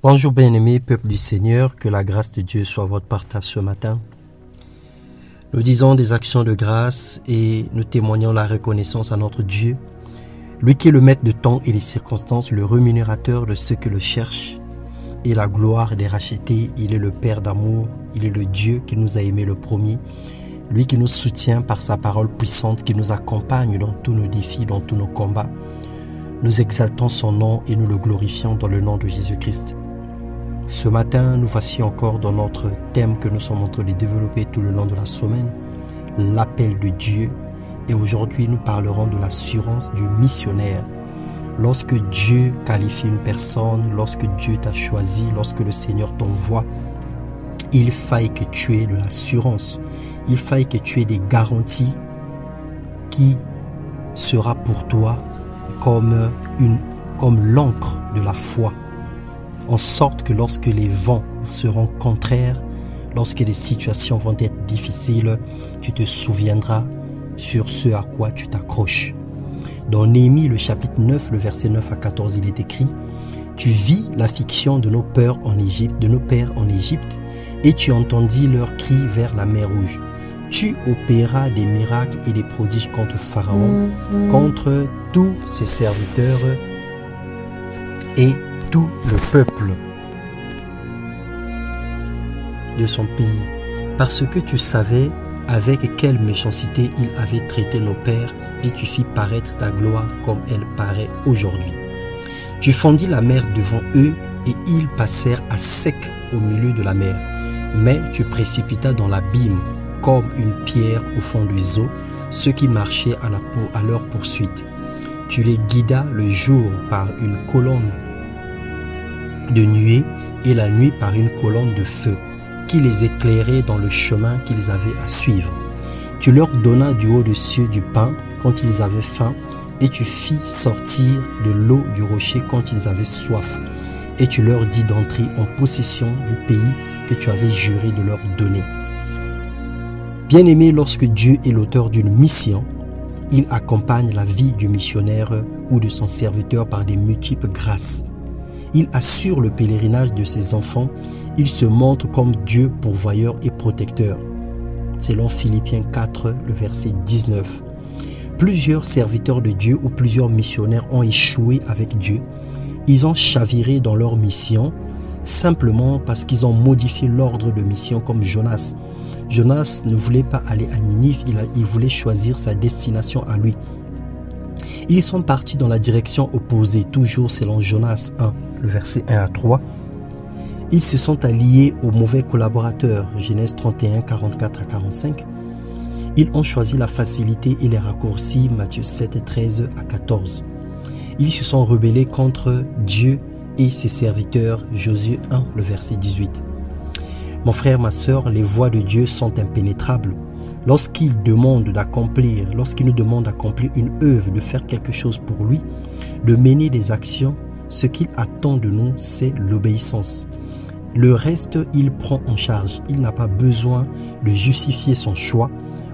Bonjour bien-aimés, peuple du Seigneur, que la grâce de Dieu soit votre partage ce matin. Nous disons des actions de grâce et nous témoignons la reconnaissance à notre Dieu, lui qui est le maître de temps et des circonstances, le rémunérateur de ceux qui le cherchent et la gloire des rachetés. Il est le Père d'amour, il est le Dieu qui nous a aimés le premier, lui qui nous soutient par sa parole puissante, qui nous accompagne dans tous nos défis, dans tous nos combats. Nous exaltons son nom et nous le glorifions dans le nom de Jésus-Christ. Ce matin, nous voici encore dans notre thème que nous sommes en train de développer tout le long de la semaine, l'appel de Dieu. Et aujourd'hui, nous parlerons de l'assurance du missionnaire. Lorsque Dieu qualifie une personne, lorsque Dieu t'a choisi, lorsque le Seigneur t'envoie, il faille que tu aies de l'assurance. Il faille que tu aies des garanties qui sera pour toi comme l'encre de la foi. En sorte que lorsque les vents seront contraires, lorsque les situations vont être difficiles, tu te souviendras sur ce à quoi tu t'accroches. Dans Néhémie, le chapitre 9, le verset 9 à 14, il est écrit « Tu vis l'affliction de nos pères en Égypte, et tu entendis leurs cris vers la mer Rouge. Tu opéras des miracles et des prodiges contre Pharaon, contre tous ses serviteurs et tout le peuple de son pays, parce que tu savais avec quelle méchanceté il avait traité nos pères, et tu fis paraître ta gloire comme elle paraît aujourd'hui. Tu fendis la mer devant eux, et ils passèrent à sec au milieu de la mer, mais tu précipitas dans l'abîme comme une pierre au fond des eaux ceux qui marchaient à leur poursuite. Tu les guidas le jour par une colonne de nuée et la nuit par une colonne de feu qui les éclairait dans le chemin qu'ils avaient à suivre. Tu leur donnas du haut des cieux du pain quand ils avaient faim, et tu fis sortir de l'eau du rocher quand ils avaient soif, et tu leur dis d'entrer en possession du pays que tu avais juré de leur donner. Bien-aimé, lorsque Dieu est l'auteur d'une mission, il accompagne la vie du missionnaire ou de son serviteur par des multiples grâces. Il assure le pèlerinage de ses enfants. Il se montre comme Dieu pourvoyeur et protecteur. Selon Philippiens 4, le verset 19. Plusieurs serviteurs de Dieu ou plusieurs missionnaires ont échoué avec Dieu. Ils ont chaviré dans leur mission simplement parce qu'ils ont modifié l'ordre de mission, comme Jonas. Jonas ne voulait pas aller à Ninive, il voulait choisir sa destination à lui. Ils sont partis dans la direction opposée, toujours selon Jonas 1, le verset 1 à 3. Ils se sont alliés aux mauvais collaborateurs, Genèse 31, 44 à 45. Ils ont choisi la facilité et les raccourcis, Matthieu 7, 13 à 14. Ils se sont rebellés contre Dieu et ses serviteurs, Josué 1, le verset 18. Mon frère, ma sœur, les voies de Dieu sont impénétrables. Lorsqu'il nous demande d'accomplir une œuvre, de faire quelque chose pour lui, de mener des actions, ce qu'il attend de nous, c'est l'obéissance. Le reste, il prend en charge. Il n'a pas besoin de justifier son choix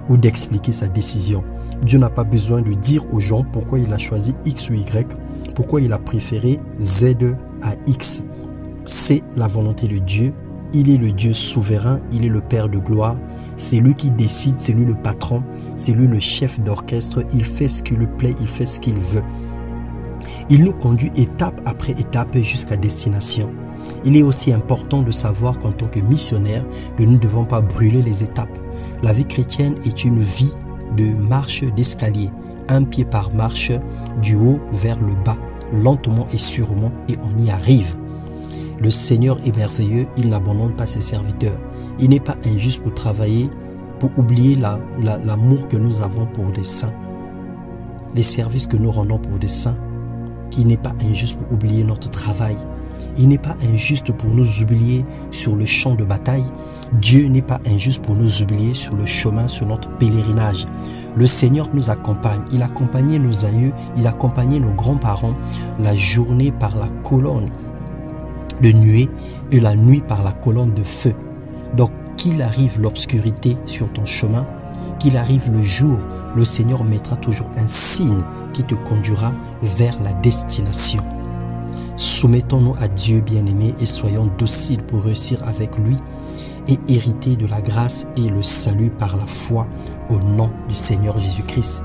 ou d'expliquer sa décision. Dieu n'a pas besoin de dire aux gens pourquoi il a choisi X ou Y, pourquoi il a préféré Z à X. C'est la volonté de Dieu. Il est le Dieu souverain, il est le Père de gloire. C'est lui qui décide, c'est lui le patron, c'est lui le chef d'orchestre. Il fait ce qui lui plaît, il fait ce qu'il veut. Il nous conduit étape après étape jusqu'à destination. Il est aussi important de savoir qu'en tant que missionnaire, que nous ne devons pas brûler les étapes. La vie chrétienne est une vie de marche d'escalier, un pied par marche, du haut vers le bas, lentement et sûrement, et on y arrive. Le Seigneur est merveilleux, il n'abandonne pas ses serviteurs. Il n'est pas injuste pour travailler, pour oublier l'amour que nous avons pour les saints, les services que nous rendons pour les saints. Il n'est pas injuste pour oublier notre travail. Il n'est pas injuste pour nous oublier sur le champ de bataille. Dieu n'est pas injuste pour nous oublier sur le chemin, sur notre pèlerinage. Le Seigneur nous accompagne. Il accompagnait nos aïeux, il accompagnait nos grands-parents la journée par la colonne de nuée et la nuit par la colonne de feu. Donc, qu'il arrive l'obscurité sur ton chemin, qu'il arrive le jour, le Seigneur mettra toujours un signe qui te conduira vers la destination. Soumettons-nous à Dieu bien-aimé et soyons dociles pour réussir avec lui et hériter de la grâce et le salut par la foi au nom du Seigneur Jésus-Christ.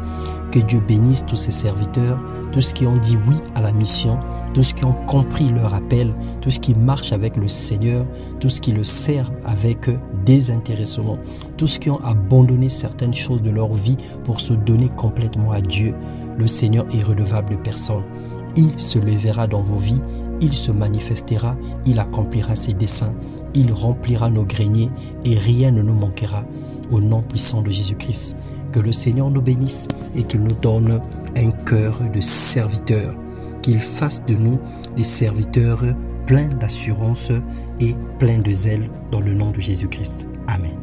Que Dieu bénisse tous ses serviteurs, tous ceux qui ont dit oui à la mission, tous ceux qui ont compris leur appel, tous ceux qui marchent avec le Seigneur, tous ceux qui le servent avec désintéressement, tous ceux qui ont abandonné certaines choses de leur vie pour se donner complètement à Dieu. Le Seigneur est redevable de personne. Il se lèvera dans vos vies, il se manifestera, il accomplira ses desseins, il remplira nos greniers et rien ne nous manquera. Au nom puissant de Jésus-Christ, que le Seigneur nous bénisse et qu'il nous donne un cœur de serviteur, qu'il fasse de nous des serviteurs pleins d'assurance et pleins de zèle dans le nom de Jésus-Christ. Amen.